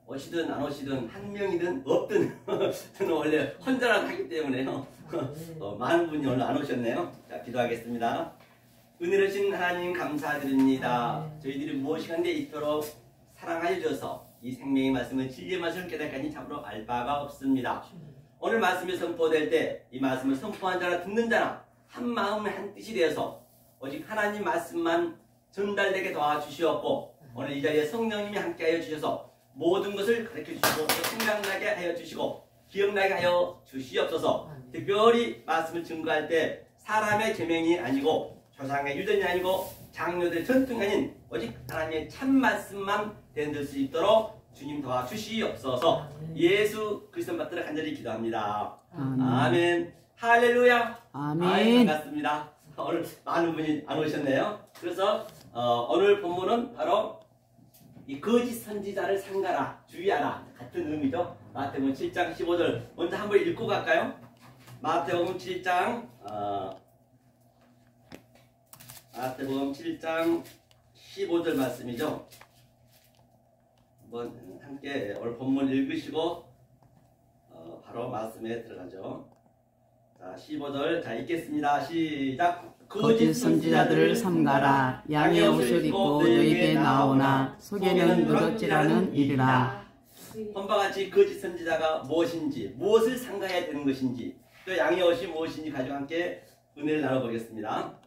오시든 안 오시든 한 명이든 없든 저는 원래 혼자라고 하기 때문에요. 많은 분이 오늘 안 오셨네요. 자, 기도하겠습니다. 은혜로우신 하나님 감사드립니다. 저희들이 무엇이간데 이토록 사랑하여 주셔서 이 생명의 말씀은 진리의 말씀을 깨닫까니 참으로 알 바가 없습니다. 오늘 말씀이 선포될 때 이 말씀을 선포한 자나 듣는 자나 한 마음 한 뜻이 되어서 오직 하나님 말씀만 전달되게 도와주시옵고 오늘 이 자리에 성령님이 함께하여 주셔서 모든 것을 가르쳐주시고 생각나게 하여 주시고 기억나게 하여 주시옵소서. 특별히 말씀을 증거할 때 사람의 계명이 아니고 조상의 유전이 아니고 장로들의 전통이 아닌 오직 하나님의 참 말씀만 되는 수 있도록 주님 도와주시옵소서. 예수 그리스도 받들어 간절히 기도합니다. 아멘. 할렐루야. 아멘. 반갑습니다. 오늘 많은 분이 안 오셨네요. 그래서 오늘 본문은 바로 이 거짓 선지자를 삼가라, 주의하라 같은 의미죠. 마태복음 7장 15절 먼저 한번 읽고 갈까요? 마태복음 7장 마태복음 7장 15절 말씀이죠. 한번 함께 오늘 본문 읽으시고 바로 말씀에 들어가죠. 자, 15절 자 읽겠습니다. 시작. 거짓 선지자들을 삼가라. 양의 옷을 입고 너에게 나오나 속에는 누룩질하는 일이라. 본바 같이 거짓 선지자가 무엇인지, 무엇을 삼가야 되는 것인지, 또 양의 옷이 무엇인지 가지고 함께 은혜를 나눠보겠습니다.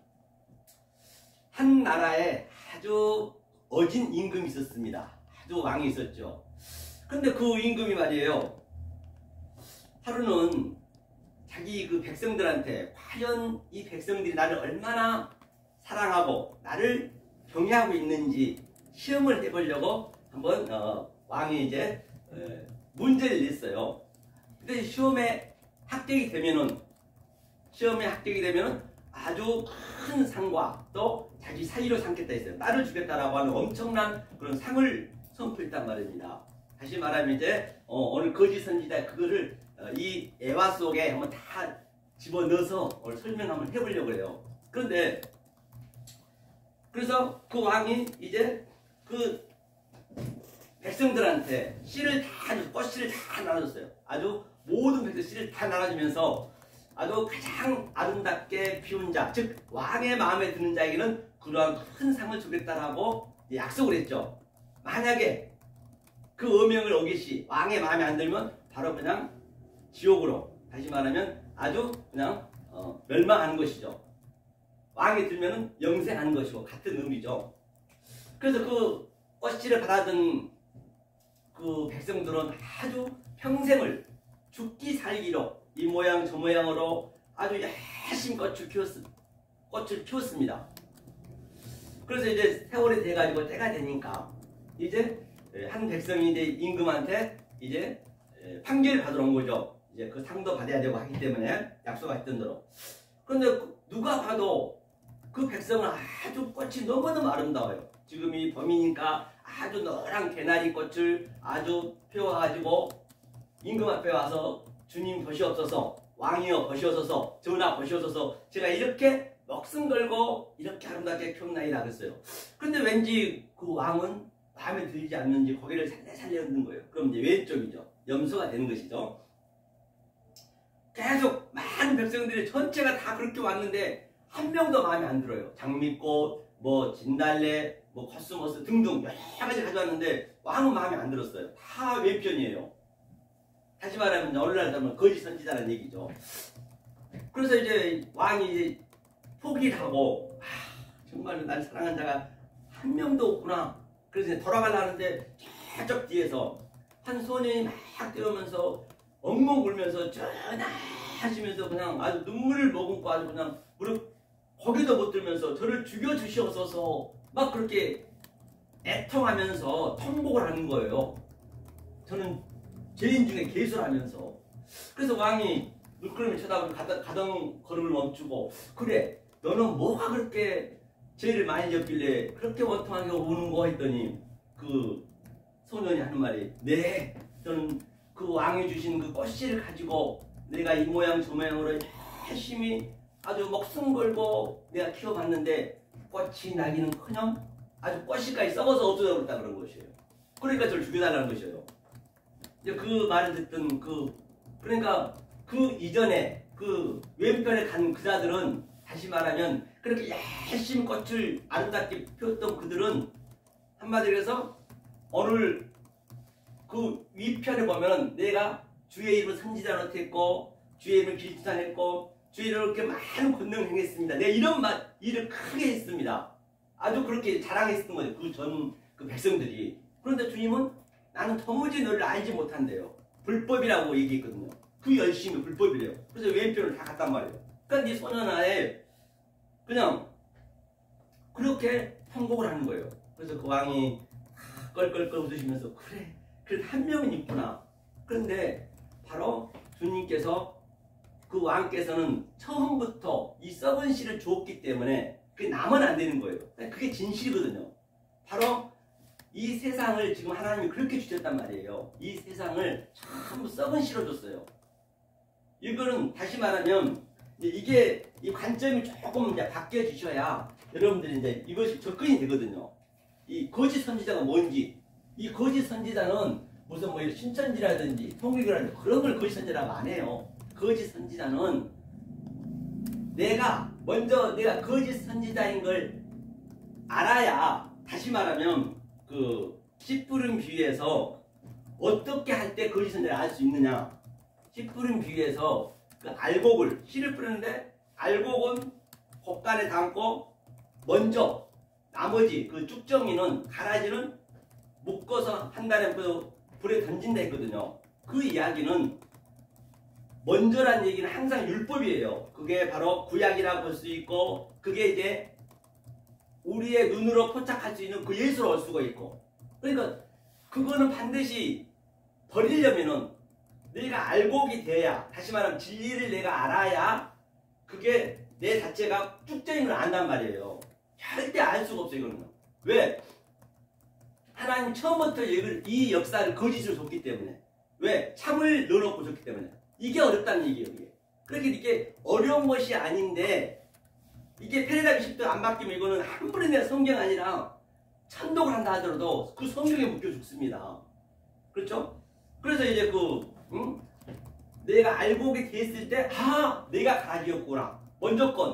한 나라에 아주 어진 임금이 있었습니다. 아주 왕이 있었죠. 근데 그 임금이 말이에요. 하루는 자기 그 백성들한테 과연 이 백성들이 나를 얼마나 사랑하고 나를 경외하고 있는지 시험을 해보려고 한번 왕이 이제 문제를 냈어요. 근데 시험에 합격이 되면은 아주 큰 상과 또 자기 사위로 삼겠다 했어요. 딸을 주겠다라고 하는 엄청난 그런 상을 선포했단 말입니다. 다시 말하면 이제 오늘 거짓 선지자 그거를 이 애화 속에 한번 다 집어넣어서 오늘 설명 한번 해보려고 해요. 그런데 그래서 그 왕이 이제 그 백성들한테 씨를 다 꽃씨를 다 나눠줬어요. 아주 모든 백성 씨를 다 나눠주면서 아주 가장 아름답게 피운 자, 즉 왕의 마음에 드는 자에게는 그러한 큰 상을 주겠다라고 약속을 했죠. 만약에 그 어명을 어기시 왕의 마음에 안 들면 바로 그냥 지옥으로, 다시 말하면 아주 그냥 멸망하는 것이죠. 왕이 들면은 영생하는 것이고 같은 의미죠. 그래서 그 꽃씨를 받아든 그 백성들은 아주 평생을 죽기 살기로 이 모양 저 모양으로 아주 열심히 꽃을 키웠습니다. 그래서 이제 세월이 돼가지고 때가 되니까 이제 한 백성이 이제 임금한테 이제 판결을 받으러 온 거죠. 이제 그 상도 받아야 되고 하기 때문에 약속했던 대로. 그런데 누가 봐도 그 백성은 아주 꽃이 너무너무 아름다워요. 지금 이 봄이니까 아주 노란 개나리 꽃을 아주 피워가지고 임금 앞에 와서 주님 보시옵소서, 왕이여 보시옵소서, 전하 보시옵소서, 제가 이렇게 목숨 걸고 이렇게 아름답게 키웠나이다 그랬어요. 근데 왠지 그 왕은 마음에 들지 않는지 고개를 살려살려 흔든 거예요. 그럼 이제 왼쪽이죠. 염소가 되는 것이죠. 계속 많은 백성들이 전체가 다 그렇게 왔는데 한 명도 마음에 안 들어요. 장미꽃, 뭐 진달래, 뭐 코스모스 등등 여러 가지 가져왔는데 왕은 마음에 안 들었어요. 다 왼편이에요. 다시 말하면 오늘날 사람은 거짓 선지자라는 얘기죠. 그래서 이제 왕이 이제 포기를 하고 정말 날 사랑하는 자가 한 명도 없구나. 그래서 이제 돌아가려는데 저쪽 뒤에서 한 소년이 막 뛰어오면서 엉엉 울면서 전하시면서 그냥 아주 눈물을 머금고 아주 그냥 무릎 고개도 못 들면서 저를 죽여주시옵소서 막 그렇게 애통하면서 통곡을 하는 거예요. 저는 죄인 중에 개수하면서. 그래서 왕이 물끄러미 쳐다보고 가던 걸음을 멈추고 그래 너는 뭐가 그렇게 죄를 많이 졌길래 그렇게 원통하게 우는 거 했더니 그 소년이 하는 말이 네 저는 그 왕이 주신 그 꽃씨를 가지고 내가 이 모양 저 모양으로 열심히 아주 목숨 걸고 내가 키워봤는데 꽃이 나기는커녕 아주 꽃씨까지 썩어서 없어져 버렸다 그런 것이에요. 그러니까 저를 죽여달라는 것이에요. 이제 그 말을 듣던 그러니까 그 이전에 그 왼편에 간 그자들은 다시 말하면 그렇게 열심히 꽃을 아름답게 피웠던 그들은 한마디로 해서 오늘 그 위편에 보면은 내가 주의 이름을 선지자 노릇했고 주의 이름을 길치산했고 주의 이름을 이렇게 많은 권능을 행했습니다. 내가 이런 일을 크게 했습니다. 아주 그렇게 자랑했던 거예요. 그 백성들이. 그런데 주님은 나는 도무지 너를 알지 못한대요. 불법이라고 얘기했거든요. 그 열심이 불법이래요. 그래서 왼편을 다 갔단 말이에요. 그러니까 이 소년아에 그냥 그렇게 통곡을 하는 거예요. 그래서 그 왕이 껄껄껄 웃으시면서 그래 그래도 한 명은 있구나. 그런데 바로 주님께서 그 왕께서는 처음부터 이 썩은 씨를 주었기 때문에 그게 나면 안 되는 거예요. 그게 진실이거든요. 바로 이 세상을 지금 하나님이 그렇게 주셨단 말이에요. 이 세상을 전부 썩은 씨로 줬어요. 이거는 다시 말하면 이게 이 관점이 조금 이제 바뀌어지셔야 여러분들이 이제 이것이 접근이 되거든요. 이 거짓 선지자가 뭔지, 이 거짓 선지자는 무슨 뭐 신천지라든지 통일교라든지 그런 걸 거짓 선지자라고 안 해요. 거짓 선지자는 내가 거짓 선지자인 걸 알아야, 다시 말하면 그 씨 뿌린 비유에서 어떻게 할 때 거짓 선지자를 알 수 있느냐. 씨 뿌린 비유에서 그 알곡을 씨를 뿌리는데 알곡은 곡간에 담고 먼저 나머지 그 쭉정이는 가라지는 묶어서 한 달에 그 불에 던진다 했거든요. 그 이야기는 먼저란 얘기는 항상 율법이에요. 그게 바로 구약이라고 볼 수 있고 그게 이제 우리의 눈으로 포착할 수 있는 그 예수로 올 수가 있고, 그러니까 그거는 반드시 버리려면은 내가 알곡이 돼야, 다시 말하면 진리를 내가 알아야 그게 내 자체가 쭉정인 걸 안단 말이에요. 절대 알 수가 없어요. 이거는 왜? 하나님 처음부터 이 역사를 거짓으로 줬기 때문에. 왜? 참을 넣어놓고 줬기 때문에. 이게 어렵다는 얘기예요. 이게. 그렇게 이게 어려운 것이 아닌데 이게 패러다임 시프트 안 바뀌면 이거는 한 번에 내 성경 아니라 찬독을 한다 하더라도 그 성경에 묶여 죽습니다. 그렇죠? 그래서 이제 내가 알곡이 됐을 때 내가 가지였구나.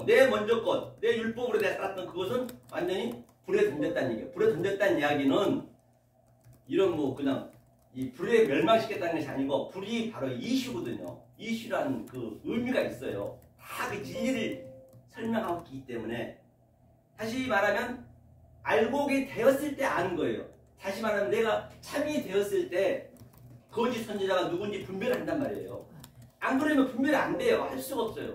내 율법으로 내가 살았던 그것은 완전히 불에 던졌다는 얘기예요. 불에 던졌다는 이야기는 이런 그냥 이 불에 멸망시켰다는 것이 아니고 불이 바로 이슈거든요. 이슈라는 그 의미가 있어요. 다 그 진리를 설명하고 있기 때문에, 다시 말하면 알곡이 되었을 때 아는 거예요. 다시 말하면 내가 참이 되었을 때 거짓 선지자가 누군지 분별을 한단 말이에요. 안 그러면 분별이 안 돼요. 할 수가 없어요.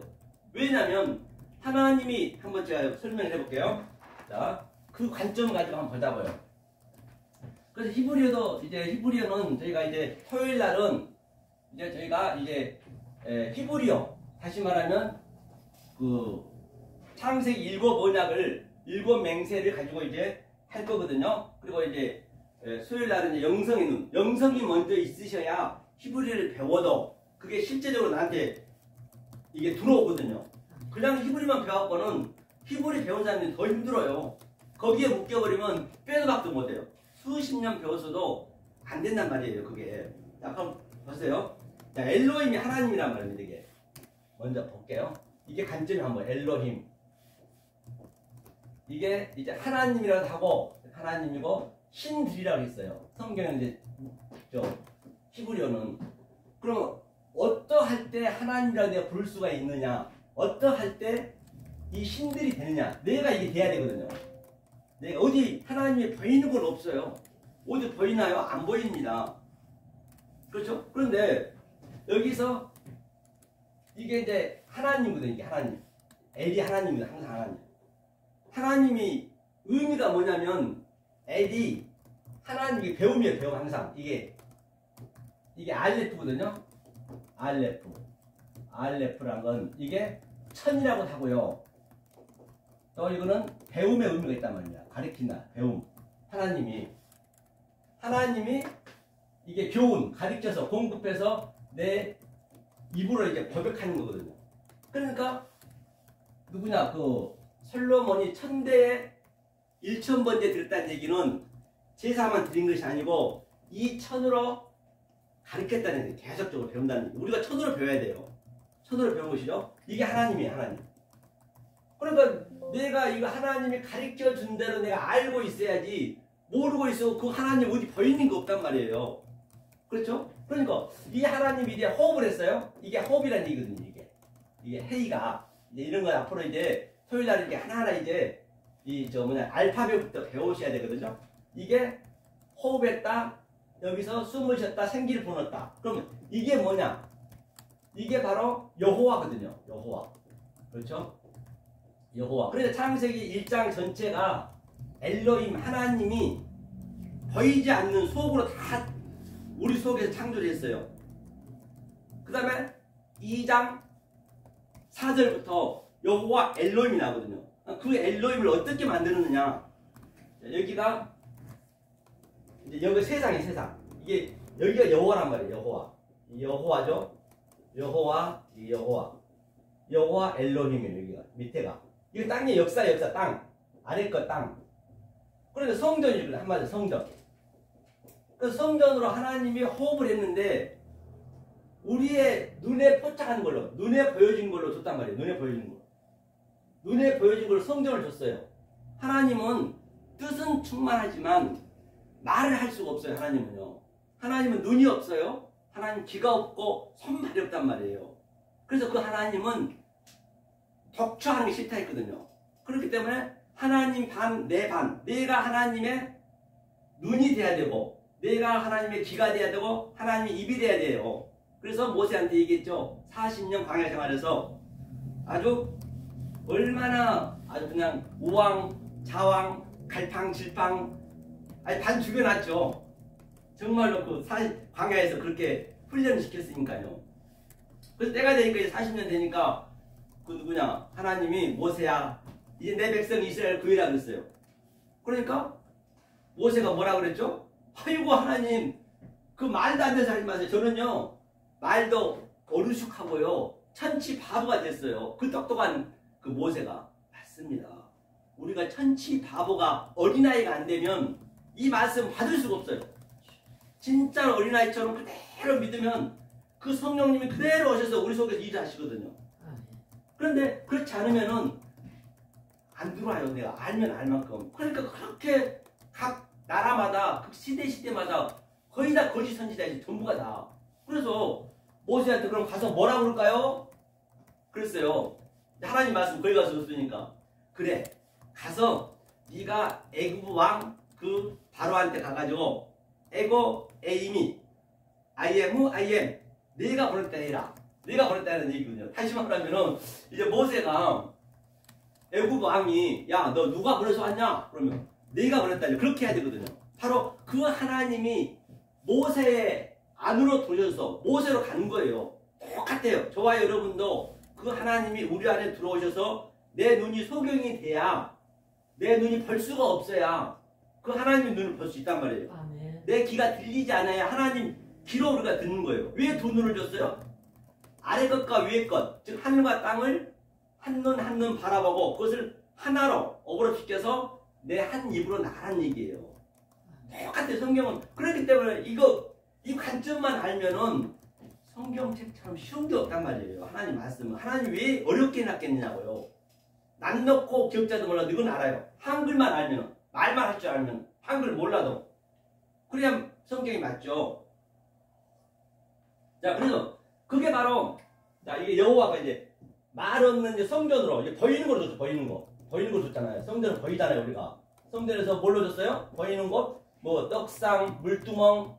왜냐하면 하나님이, 한번 제가 설명을 해볼게요. 자, 그 관점 가지고 한번 보자고요. 그래서 히브리어는 저희가 이제 토요일 날은 이제 저희가 이제 히브리어, 다시 말하면 그 창세기 7 언약을 7 맹세를 가지고 이제 할 거거든요. 그리고 이제 수요일 날은 이제 영성이 먼저 있으셔야 히브리어를 배워도 그게 실제적으로 나한테 이게 들어오거든요. 그냥 히브리만 배웠고는 히브리 배운 사람들이 더 힘들어요. 거기에 묶여버리면 빼도 박도 못해요. 수십 년 배웠어도 안 된단 말이에요. 그게. 자, 그럼 보세요. 자, 엘로힘이 하나님이란 말입니다. 이게 먼저 볼게요. 이게 관점이 한번 엘로힘. 이게 이제 하나님이라고 하고 하나님이고 신들이라고 했어요. 성경은 이제 히브리어는. 그럼 어떠할 때 하나님이라고 내가 부를 수가 있느냐? 어떠할 때 이 신들이 되느냐? 내가 이게 돼야 되거든요. 내가 어디 하나님이 보이는 건 없어요. 어디 보이나요? 안 보입니다. 그렇죠? 그런데 여기서 이게 이제 하나님이거든요. 이게 하나님. 엘이 하나님입니다. 항상 하나님. 하나님이 의미가 뭐냐면 엘이 하나님이 배움이에요. 배움 항상. 이게 알레프거든요. 알레프란 건 이게 천이라고 하고요. 또 이거는 배움의 의미가 있단 말입니다. 가르친다. 배움. 하나님이 이게 교훈, 가르쳐서 공급해서 내 입으로 이제 고백하는 거거든요. 그러니까 누구냐, 솔로몬이 천대에 1000번째 드렸다는 얘기는 제사만 드린 것이 아니고 이 천으로 가르쳤다는 게 계속적으로 배운다는 게 우리가 천으로 배워야 돼요. 천으로 배운 것이죠. 이게 하나님이에요. 하나님. 그러니까 내가 이거 하나님이 가르쳐 준 대로 내가 알고 있어야지 모르고 있어 그 하나님 어디 보이는 거 없단 말이에요. 그렇죠? 그러니까 이 하나님이 이제 호흡을 했어요. 이게 호흡이라는 얘기거든요. 이게 회의가 이제 이런 거 앞으로 이제 토요일날 이렇게 하나하나 이제 알파벳부터 배우셔야 되거든요. 이게 호흡했다. 여기서 숨을 쉬었다. 생기를 불었다. 그러면 이게 뭐냐? 이게 여호와거든요. 여호와. 그렇죠? 여호와. 그래서 창세기 1장 전체가 엘로힘 하나님이 보이지 않는 속으로 다 우리 속에서 창조를 했어요. 그 다음에 2장 4절부터 여호와 엘로힘이 나거든요. 그 엘로힘을 어떻게 만드느냐? 여기가 이제 여기 세상이 세상. 이게 여기가 여호와란 말이에요. 여호와. 여호와죠. 여호와, 여호와 엘로힘이에요. 여기가 밑에가. 이거 땅의 역사 땅. 아래 거 땅. 그러니까 성전이죠. 한마디로 성전. 그 성전으로 하나님이 호흡을 했는데 우리의 눈에 포착한 걸로, 눈에 보여진 걸로 줬단 말이에요. 눈에 보여진 거. 눈에 보여진 걸로 성전을 줬어요. 하나님은 뜻은 충만하지만 말을 할 수가 없어요. 하나님은요. 하나님은 눈이 없어요. 하나님 귀가 없고 손발이 없단 말이에요. 그래서 그 하나님은 독초하는 게 싫다 했거든요. 그렇기 때문에 하나님 반, 내 반, 내가 하나님의 눈이 돼야 되고 내가 하나님의 귀가 돼야 되고 하나님의 입이 돼야 돼요. 그래서 모세한테 얘기했죠. 40년 광야 생활에서 아주 얼마나 아주 그냥 우왕, 좌왕, 갈팡질팡 아니 반 죽여놨죠. 정말로 그 광야에서 그렇게 훈련을 시켰으니까요. 그래서 때가 되니까 이제 40년 되니까 그 누구냐 하나님이 모세야 이제 내 백성 이스라엘 구해라 그랬어요. 그러니까 모세가 뭐라 그랬죠? 아이고 하나님 그 말도 안 되는 소리 하지 마세요. 저는요 말도 어리숙하고요 천치 바보가 됐어요. 그 똑똑한 그 모세가 맞습니다. 우리가 천치 바보가 어린아이가 안 되면 이 말씀 받을 수가 없어요. 진짜 어린아이처럼 그대로 믿으면 그 성령님이 그대로 오셔서 우리 속에서 일하시거든요. 그런데 그렇지 않으면은 안 들어와요. 내가 알면 알 만큼. 그러니까 그렇게 각 나라마다 그 시대마다 거의 다 거짓 선지자이지 전부가 다. 그래서 모세한테 그럼 가서 뭐라 그럴까요? 그랬어요. 하나님 말씀 거기 가서 줬으니까 그래 가서 네가 애굽 왕 그 바로한테 가가지고 에고 에이미 I am 내가 보냈다 해라. 내가 보냈다는 얘기거든요. 다시 말하면은 이제 모세가 애굽 왕이 야 너 누가 보내서 왔냐? 그러면 내가 보냈다. 그렇게 해야 되거든요. 바로 그 하나님이 모세의 안으로 들어오셔서 모세로 가는 거예요. 똑같아요. 저와 여러분도 그 하나님이 우리 안에 들어오셔서 내 눈이 소경이 돼야 내 눈이 벌 수가 없어야 그 하나님의 눈을 볼 수 있단 말이에요. 아멘. 내 귀가 들리지 않아야 하나님 귀로 우리가 듣는 거예요. 왜 두 눈을 줬어요? 아래 것과 위에 것, 즉 하늘과 땅을 한눈 바라보고 그것을 하나로 어그러시켜서 내 한 입으로 나가는 얘기예요. 똑같아요. 성경은. 그렇기 때문에 이 관점만 알면은 성경책처럼 쉬운 게 없단 말이에요. 하나님 말씀은. 하나님 왜 어렵게 해놨겠느냐고요. 난 넣고 기억자도 몰라도 이건 알아요. 한글만 알면, 말만 할 줄 알면, 한글 몰라도. 그래야 성경이 맞죠. 자, 그래서 그게 바로, 자, 이게 여호와가 이제 말 없는 이제 성전으로, 이제 보이는 걸 줬죠, 보이는 거. 보이는 걸 줬잖아요. 성전은 보이잖아요, 우리가. 성전에서 뭘로 줬어요? 보이는 곳, 뭐, 떡상, 물두멍,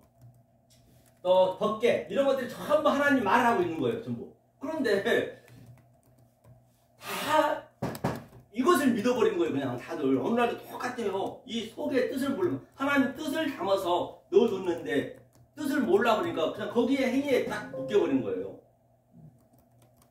또 덮개, 이런 것들이 전부 하나님 말하고 있는 거예요, 전부. 그런데, 다, 이것을 믿어버린 거예요, 그냥 다들. 오늘날도 똑같아요. 이 속의 뜻을 모르면, 하나님 뜻을 담아서 넣어줬는데, 뜻을 몰라 보니까 그냥 거기에 행위에 딱 묶여버린 거예요.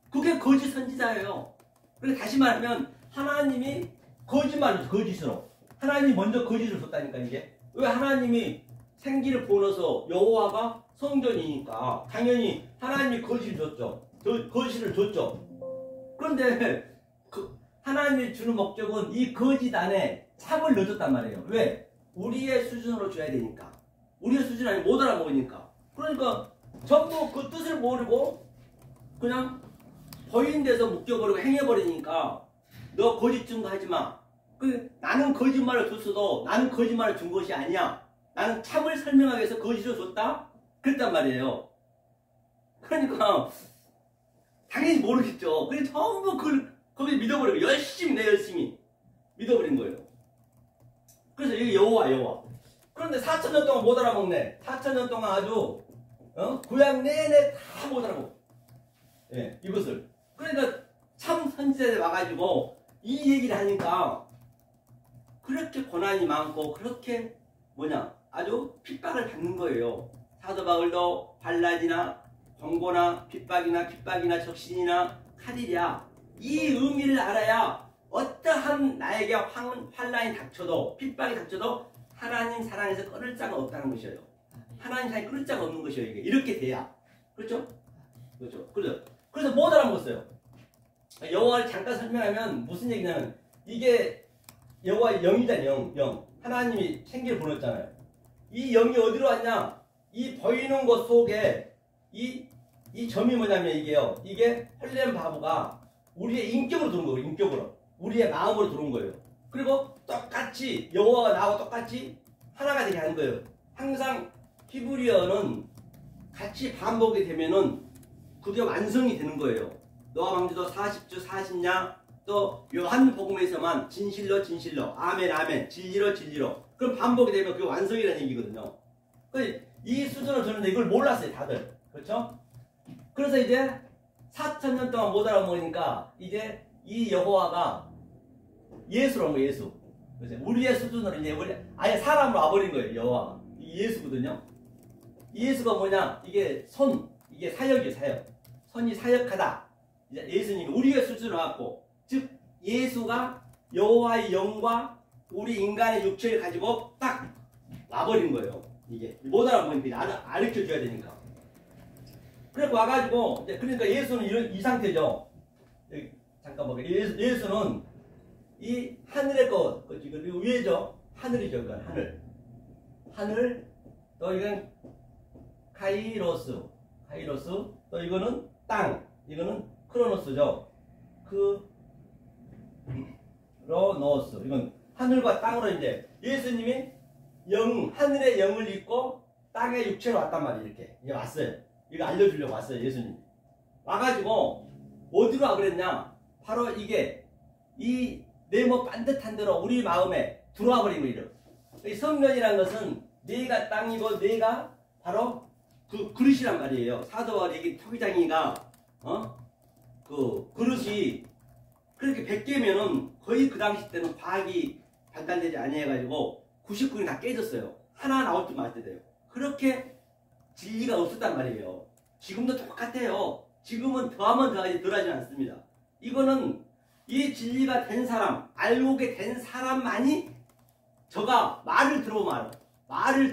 그게 거짓 선지자예요. 그래서 다시 말하면, 하나님이 거짓말을 거짓으로. 하나님이 먼저 거짓을 줬다니까, 이게. 왜 하나님이 생기를 부어서 여호와가 성전이니까, 당연히 하나님이 거짓을 줬죠. 거짓을 줬죠. 그런데, 하나님이 주는 목적은 이 거짓 안에 참을 넣어줬단 말이에요. 왜? 우리의 수준으로 줘야 되니까. 우리의 수준 안에 못 알아먹으니까. 그러니까 전부 그 뜻을 모르고 그냥 거인돼서 묶여버리고 행해버리니까 너 거짓 증거하지 마. 나는 거짓말을 줬어도 나는 거짓말을 준 것이 아니야. 나는 참을 설명하기 위해서 거짓을 줬다? 그랬단 말이에요. 그러니까 당연히 모르겠죠. 그래서 전부 거기 믿어버리고 열심히 믿어버린 거예요. 그래서 이게 여호와. 그런데 4,000년 동안 못 알아먹네. 4,000년 동안 아주 구약 내내 다 못 알아먹어. 예, 이것을. 그러니까 참 선지자에 와가지고 이 얘기를 하니까 그렇게 고난이 많고 그렇게 아주 핍박을 받는 거예요. 사도 바울도 발라디나 권고나 핍박이나 적신이나 칼이랴 이 의미를 알아야 어떠한 나에게 환난이 닥쳐도 핍박이 닥쳐도 하나님 사랑에서 끊을 자가 없다는 것이에요. 하나님 사랑에 끊을 자가 없는 것이에요. 이렇게 돼야. 그렇죠? 그래서 못 알아먹었어요. 여호와를 잠깐 설명하면 무슨 얘기냐면 이게 여호와의 영이잖아요. 영. 하나님이 생기를 보냈잖아요. 이 영이 어디로 왔냐? 이 보이는 것 속에 이 점이 뭐냐면 이게 헐렘 바보가 우리의 인격으로 들어온 거예요. 인격으로. 우리의 마음으로 들어온 거예요. 그리고 똑같이 여호와가 나하고 똑같이 하나가 되게 하는 거예요. 항상 히브리어는 같이 반복이 되면은 그게 완성이 되는 거예요. 노아 방주도 40주 40냐 또 요한복음에서만 진실로 아멘 진리로 그럼 반복이 되면 그게 완성이라는 얘기거든요. 이 수준을 줬는데 이걸 몰랐어요 다들. 그렇죠? 그래서 이제 4,000년 동안 못 알아먹으니까 이제 이 여호와가 예수로 온 거예요. 예수. 그렇죠? 우리의 수준으로 이제 아예 사람으로 와버린 거예요. 여호와가. 이 예수거든요. 이 예수가 뭐냐? 이게 이게 사역이에요. 사역. 선이 사역하다. 이제 예수님이 우리의 수준으로 왔고 즉 예수가 여호와의 영과 우리 인간의 육체를 가지고 딱 와버린 거예요. 이게 못 알아보니까 가르쳐줘야 되니까. 그래서 와가지고 그러니까 예수는 이 상태죠. 여기 잠깐 볼게요. 예수는 이 하늘의 것 그리고 위에죠. 하늘이죠. 그건 하늘 또 이건 카이로스 또 이거는 땅 이거는 크로노스죠. 크로노스 이건 하늘과 땅으로 이제 예수님이 하늘의 영을 입고 땅의 육체로 왔단 말이에요. 이렇게 왔어요. 이거 알려주려고 왔어요. 예수님이 와가지고 어디로 와 그랬냐? 바로 이게 이 네모 반듯한 대로 우리 마음에 들어와 버린 거예요. 이 성전이라는 것은 내가 땅이고 내가 바로 그 그릇이란 말이에요. 사도 바울이 토기장이가 그 그릇이 그렇게 100개면은 거의 그 당시 때는 과학이 발달되지 아니해가지고 99개 다 깨졌어요. 하나 나올 줄 말때 돼요. 그렇게 진리가 없었단 말이에요. 지금도 똑같아요. 지금은 더하면 더하지 덜하지 않습니다. 이거는 이 진리가 된 사람, 알고게 된 사람만이 저가 말을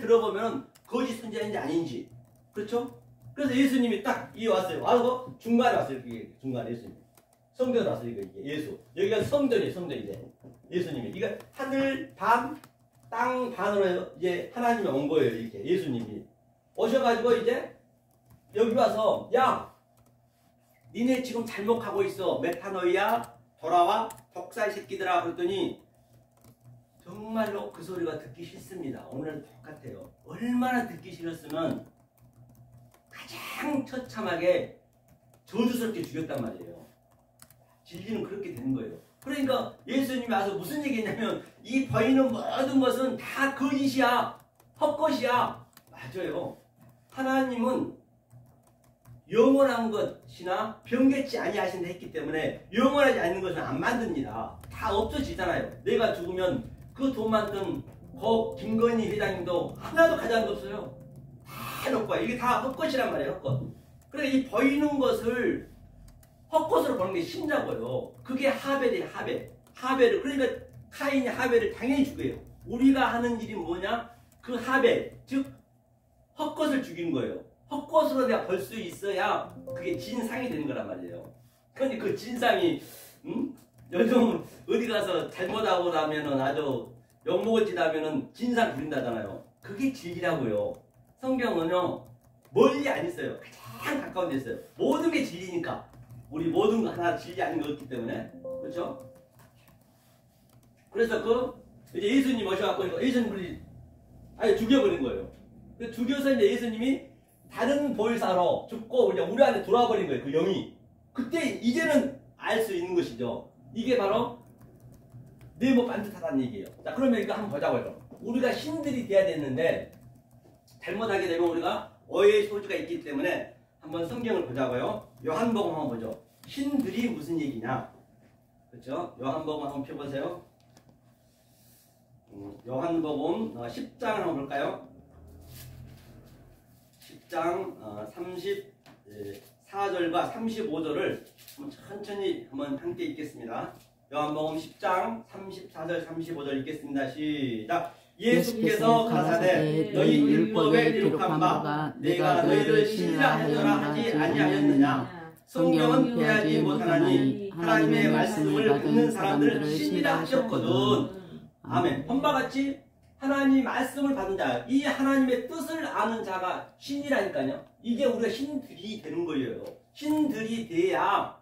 들어보면 거짓 선지자인지 아닌지. 그렇죠? 그래서 예수님이 딱 왔어요. 와서 중간에 왔어요. 중간에 예수님. 성전에 왔어요. 이게 예수. 여기가 성전이에요. 이제 예수님이. 이거 하늘 반, 땅 반으로 이제 하나님이 온 거예요. 이렇게 예수님이 오셔가지고 이제 여기 와서 야, 니네 지금 잘못하고 있어. 메타노이야, 돌아와, 독살 새끼들아. 그랬더니 정말로 그 소리가 듣기 싫습니다. 오늘은 똑같아요. 얼마나 듣기 싫었으면 가장 처참하게 저주스럽게 죽였단 말이에요. 진리는 그렇게 되는 거예요. 그러니까 예수님이 와서 무슨 얘기했냐면 이 보이는 모든 것은 다 거짓이야. 헛것이야. 맞아요. 하나님은 영원한 것이나 변개치 아니하신다 했기 때문에 영원하지 않는 것은 안 만듭니다. 다 없어지잖아요. 내가 죽으면 그 돈 만든 김건희 회장님도 하나도 가져간 거 없어요. 다 놓고 이게 다 헛것이란 말이에요. 헛것. 그래 이 보이는 것을 헛것으로 보는 게 심자고요. 그게 하벨이에요. 하벨을 그러니까 카인이 하벨을 당연히 죽여요. 우리가 하는 일이 뭐냐? 그 하벨 즉 헛것을 죽인 거예요. 헛것으로 내가 벌 수 있어야 그게 진상이 되는 거란 말이에요. 그러니까 그 진상이 요즘 어디 가서 잘못하고 나면은 아주 욕먹을 짓 하면은 진상 부린다잖아요. 그게 진리라고요. 성경은요 멀리 안 있어요. 가장 가까운 데 있어요. 모든 게 진리니까. 우리 모든 거 하나 진리 아닌 거 없기 때문에. 그렇죠? 그래서 이제 예수님 오셔갖고 예수님을 아예 죽여버린 거예요. 죽여서 이제 예수님이 다른 보혜사로 죽고 이제 우리 안에 돌아와 버린 거예요. 그 영이. 그때 이제는 알 수 있는 것이죠. 이게 바로 네모 반듯하다는 얘기예요. 자, 그러면 이거 한번 보자고요. 우리가 신들이 돼야 되는데 잘못하게 되면 우리가 오해의 소지가 있기 때문에 한번 성경을 보자고요. 요한복음 한번 보죠. 신들이 무슨 얘기냐? 그렇죠? 요한복음 한번 펴보세요. 요한복음 10장 한번 볼까요? 10장 34절과 35절을 천천히 한번 함께 읽겠습니다. 요한복음 10장 34절 35절 읽겠습니다. 시작. 예수께서 가사대 너희 율법에 기록한 바 내가 너희를 신이라 하느라 하지 아니하였느냐. 성경은 빼앗지 못하나니 하나님의 말씀을 받는 사람들을 신이라 하셨거든. 아멘. 본바 같이 하나님 말씀을 받은 자, 이 하나님의 뜻을 아는 자가 신이라니까요. 이게 우리가 신들이 되는 거예요. 신들이 돼야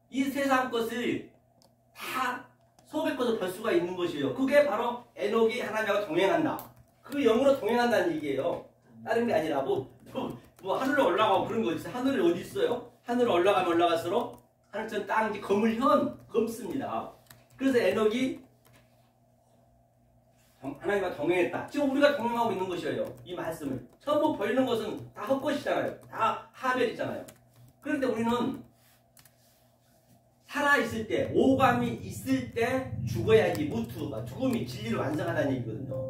이 세상 것을 다 속의 것을 볼 수가 있는 것이에요. 그게 바로 에녹이 하나님과 동행한다. 그 영으로 동행한다는 얘기예요. 다른 게 아니라 뭐 하늘로 올라가고 그런 거 있어요. 하늘이 어디 있어요? 하늘로 올라가면 올라갈수록 하늘천 땅지 거물현 검습니다. 그래서 에녹이 하나님과 동행했다. 지금 우리가 동행하고 있는 것이에요. 이 말씀을. 전부 보이는 것은 다 헛것이잖아요. 다 하벨이잖아요. 그런데 우리는 살아있을 때, 오감이 있을 때 죽어야지 무투가 죽음이 진리를 완성하다는 얘기거든요.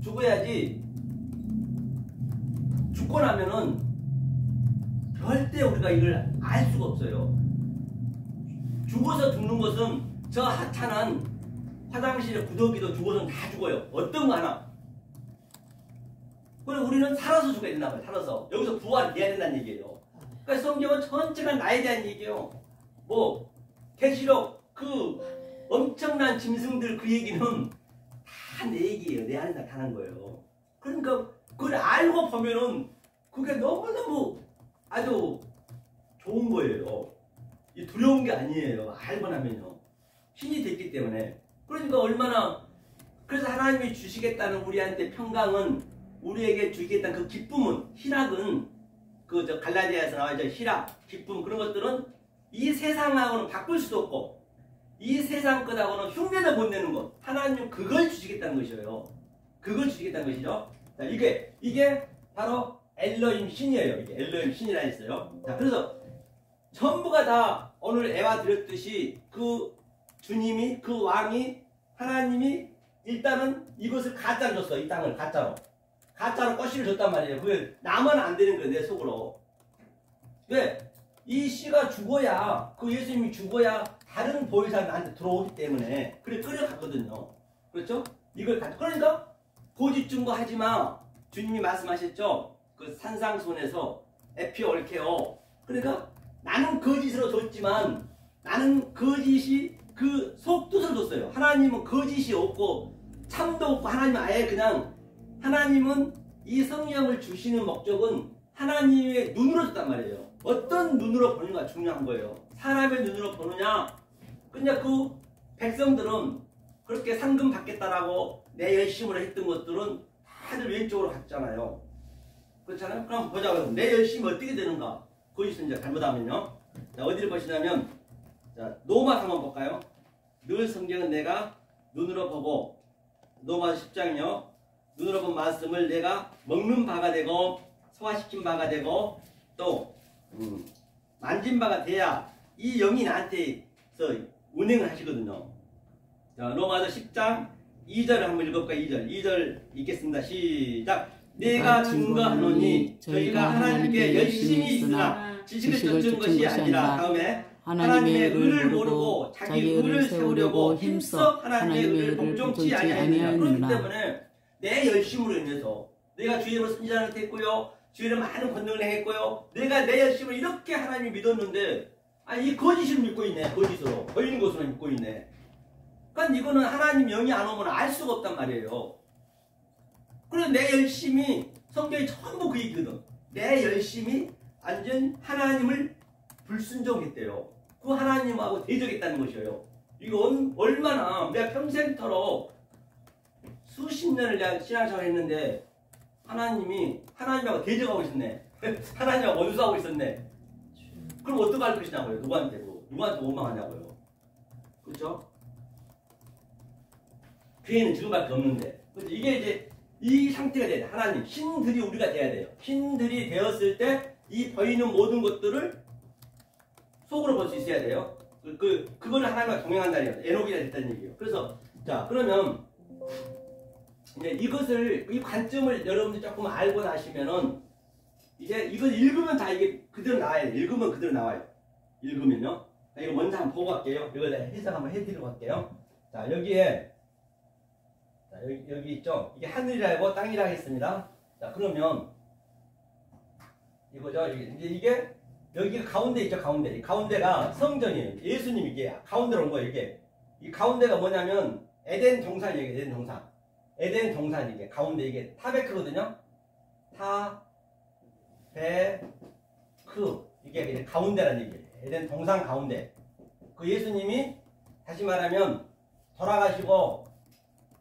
죽어야지. 죽고 나면은 절대 우리가 이걸 알 수가 없어요. 죽어서 죽는 것은 저 하찮은 화장실에 구더기도 죽어서는 다 죽어요. 어떤 거 하나. 그래서 우리는 살아서 죽어야 된다 말이에요. 살아서. 여기서 부활이 돼야 된다는 얘기예요. 그러니까 성경은 전체가 나에 대한 얘기예요. 뭐 계시록 그 엄청난 짐승들 그 얘기는 다 내 얘기예요. 내 안에 나타난 거예요. 그러니까 그걸 알고 보면은 그게 너무너무 아주 좋은 거예요. 이 두려운 게 아니에요. 알고 나면요. 신이 됐기 때문에. 그러니까 얼마나 그래서 하나님이 주시겠다는 우리한테 평강은 우리에게 주시겠다는 그 기쁨은 희락은 그 저 갈라디아에서 나와있죠. 희락, 기쁨 그런 것들은 이 세상하고는 바꿀 수도 없고 이 세상 것하고는 흉내도 못 내는 것. 하나님은 그걸 주시겠다는 것이에요. 그걸 주시겠다는 것이죠. 자, 이게 바로 엘로힘 신이에요. 이게 엘로힘 신이라 했어요. 자, 그래서 전부가 다 오늘 애와 드렸듯이 그 주님이 그 왕이 하나님이 일단은 이것을 가짜로 줬어. 이 땅을 가짜로 꽃씨를 줬단 말이에요. 그게 나만 안 되는 거예요. 내 속으로. 왜? 이 씨가 죽어야 그 예수님이 죽어야 다른 보혜사가 나한테 들어오기 때문에 그래 끌려갔거든요. 그렇죠? 이걸 그러니까 고집 증거 하지마. 주님이 말씀하셨죠. 그 산상손에서 에피올케오. 그러니까 나는 거짓으로 줬지만 나는 거짓이 그 속뜻을 줬어요. 하나님은 거짓이 없고 참도 없고 하나님은 아예 그냥 하나님은 이 성령을 주시는 목적은 하나님의 눈으로 줬단 말이에요. 어떤 눈으로 보느냐가 중요한 거예요. 사람의 눈으로 보느냐. 그냥 그 백성들은 그렇게 상금 받겠다라고 내 열심으로 했던 것들은 다들 왼쪽으로 갔잖아요. 그렇잖아요? 그럼 보자고요. 내 열심이 어떻게 되는가? 거기서 이제 잘못하면요. 자, 어디를 보시냐면 자, 로마서 한번 볼까요? 늘 성경은 내가 눈으로 보고 로마서 10장이요. 눈으로 본 말씀을 내가 먹는 바가 되고 소화시킨 바가 되고 또 만진 바가 돼야 이 영이 나한테서 운행을 하시거든요. 자, 로마서 10장 2절 한번 읽어볼까요? 2절 읽겠습니다. 시작. 내가 증거하노니 저희가 하나님께 열심히 있으나 지식을 쫓은 것이 아니라 다음에 하나님의 의를 모르고 자기 의를 세우려고 힘써 하나님의 의를 복종치 아니하느니라. 그렇기 때문에 내 열심으로 인해서 내가 주의 이름으로 선지자를 했고요. 주의 이름으로 많은 권능을 행했고요. 내가 내 열심으로 이렇게 하나님을 믿었는데 아니 이 거짓을 믿고 있네. 거짓으로 보이는 것으로 믿고 있네. 그러니까 이거는 하나님 영이 안 오면 알 수가 없단 말이에요. 그래서 내 열심이 성경이 전부 그 얘기거든. 내 열심이 완전 하나님을 불순종했대요. 그 하나님하고 대적했다는 것이에요. 이건 얼마나 내가 평생토록 수십 년을 내가 신앙생활 했는데 하나님하고 대적하고 있었네. 하나님하고 원수하고 있었네. 그럼 어떡할 것이냐고요. 누구한테 원망하냐고요. 그렇죠? 교회는 지금밖에 없는데. 그렇죠? 이게 이제 이 상태가 돼야 돼. 하나님, 신들이 우리가 돼야 돼요. 신들이 되었을 때 이 보이는 모든 것들을 속으로 볼 수 있어야 돼요. 그거를 하나님과 동행한다는 얘기예요. 에녹이라 됐다는 얘기예요. 그래서 자, 그러면 이제 이 관점을 여러분들 조금 알고 나시면은 이제 이걸 읽으면 다 이게 그대로 나와요. 읽으면 그대로 나와요. 읽으면요. 자, 이거 먼저 한번 보고 갈게요. 이걸 내가 해석 한번 해드리고 갈게요. 자, 여기에 자, 여기 있죠. 이게 하늘이라고 땅이라고 했습니다. 자, 그러면 이거죠. 이게 여기 가운데 있죠. 가운데. 이 가운데가 성전이에요. 예수님 이게 가운데로 온 거예요. 이게 이 가운데가 뭐냐면 에덴 동산이에요. 에덴 동산. 에덴 동산 이게 가운데 이게 타베크거든요. 타베크 이게 가운데라는 얘기예요. 에덴 동산 가운데. 그 예수님이 다시 말하면 돌아가시고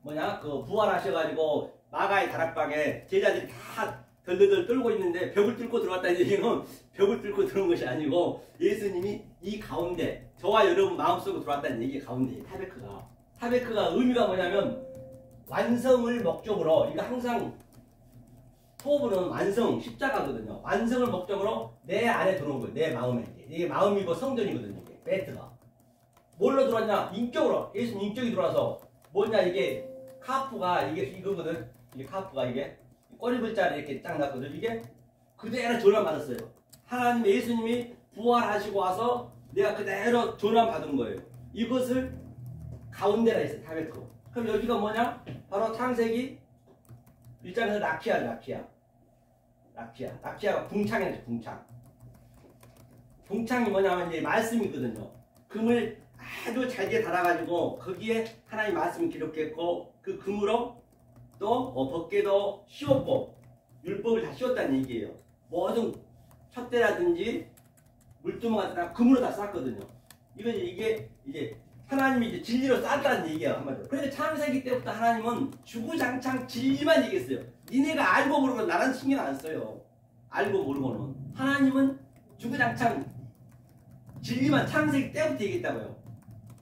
부활하셔가지고 마가의 다락방에 제자들이 다 덜덜덜 떨고 있는데 벽을 뚫고 들어왔다는 얘기는 벽을 뚫고 들어온 것이 아니고 예수님이 이 가운데 저와 여러분 마음속으로 들어왔다는 얘기 가운데 타베크가 의미가 뭐냐면 완성을 목적으로 이거 항상 토부는 완성 십자가거든요. 완성을 목적으로 내 안에 들어온 거예요. 내 마음에 이게 마음이고 성전이거든요. 이게 베트가 뭘로 들어왔냐? 인격으로 예수님 인격이 들어와서 뭐냐 이게 카프가 이거거든. 이게 카프가 이게 꼬리글자를 이렇게 딱 놨거든. 이게 그대로 전환 받았어요. 하나님 예수님이 부활하시고 와서 내가 그대로 전환 받은 거예요. 이것을 가운데라 했어요. 타베크. 그럼 여기가 뭐냐? 바로 창세기 1장에서 라키아가 궁창이죠. 궁창이 뭐냐면 이제 말씀이거든요. 금을 아주 잘게 달아가지고 거기에 하나님 말씀이 기록했고 그 금으로 또 법궤도 씌웠고 율법을 다 씌웠다는 얘기예요. 모든 촛대라든지 물두멍 다 금으로 다 쌌거든요. 이게 이제 하나님이 이제 진리로 쌌다는 얘기예요. 한마디로. 그런데 창세기 때부터 하나님은 주구장창 진리만 얘기했어요. 니네가 알고 모르고 나는 신경 안 써요. 알고 모르고는. 하나님은 주구장창 진리만 창세기 때부터 얘기했다고요.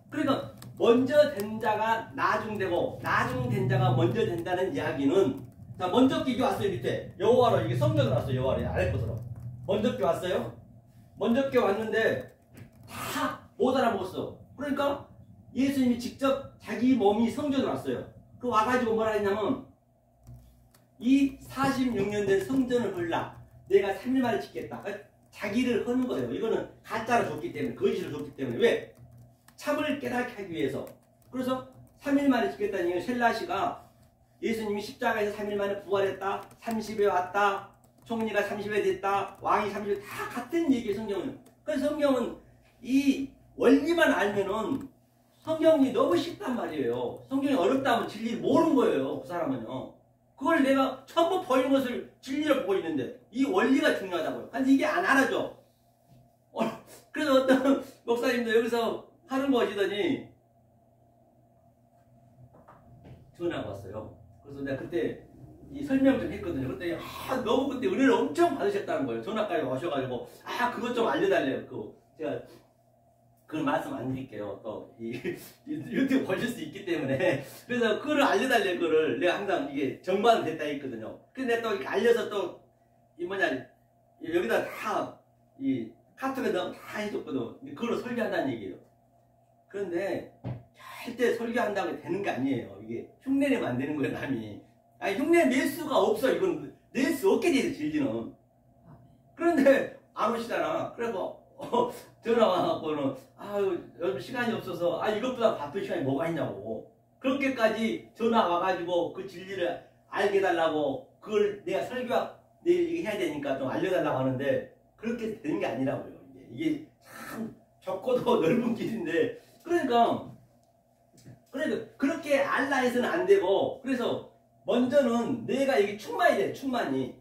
그러니까 먼저 된 자가 나중되고 나중된 자가 먼저 된다는 이야기는 자 먼저 끼기 왔어요. 밑에 여호와로 이게 성전으로 왔어요. 여호와로 아래 것으로 먼저 끼 왔어요. 먼저 끼 왔는데 다 못 알아먹었어. 그러니까 예수님이 직접 자기 몸이 성전으로 왔어요. 그 와가지고 뭐라 했냐면 이 46년 된 성전을 헐라 내가 3일 만에 짓겠다. 자기를 허는 거예요. 이거는 가짜로 줬기 때문에 거짓으로 줬기 때문에 왜? 참을 깨닫게 하기 위해서. 그래서 3일 만에 짓겠다는 얘기는 셀라시가 예수님이 십자가에서 3일 만에 부활했다. 30에 왔다. 총리가 30에 됐다. 왕이 30에 다 같은 얘기예요. 성경은. 그래서 성경은 이 원리만 알면은 성경이 너무 쉽단 말이에요. 성경이 어렵다면 진리를 모르는 거예요. 그 사람은요. 그걸 내가 전부 보이는 것을 진리를 보고 있는데 이 원리가 중요하다고요. 근데 이게 안 알아져. 그래서 어떤 목사님도 여기서 하는 거 하시더니 전화가 왔어요. 그래서 내가 그때 이 설명 좀 했거든요. 그때 너무 그때 은혜를 엄청 받으셨다는 거예요. 전화까지 오셔가지고 그것 좀 알려달래요. 제가 그걸 말씀 안 드릴게요. 또 유튜브 보실 수 있기 때문에 그래서 그거를 알려달래 거를 내가 항상 이게 정반은 됐다 했거든요. 근데 또 이렇게 알려서 또 여기다 다 이 카톡에 넣으면 다 해줬거든. 그걸로 설교한다는 얘기예요. 그런데 절대 설교한다고 되는 게 아니에요. 이게 흉내내면 안 되는 거예요, 남이. 흉내 낼 수가 없어. 이건 낼 수 없게 돼 있어, 진리는. 그런데 안 오시잖아. 그래서 전화 와갖고는 여러분 시간이 없어서 이것보다 바쁜 시간이 뭐가 있냐고. 그렇게까지 전화 와가지고 그 진리를 알게 해달라고 그걸 내가 내일 해야 되니까 좀 알려달라고 하는데 그렇게 되는 게 아니라고요. 이게 참 좁고도 넓은 길인데 그러니까 그렇게 알라 해서는 안 되고 그래서 먼저는 내가 이게 충만이 돼. 충만이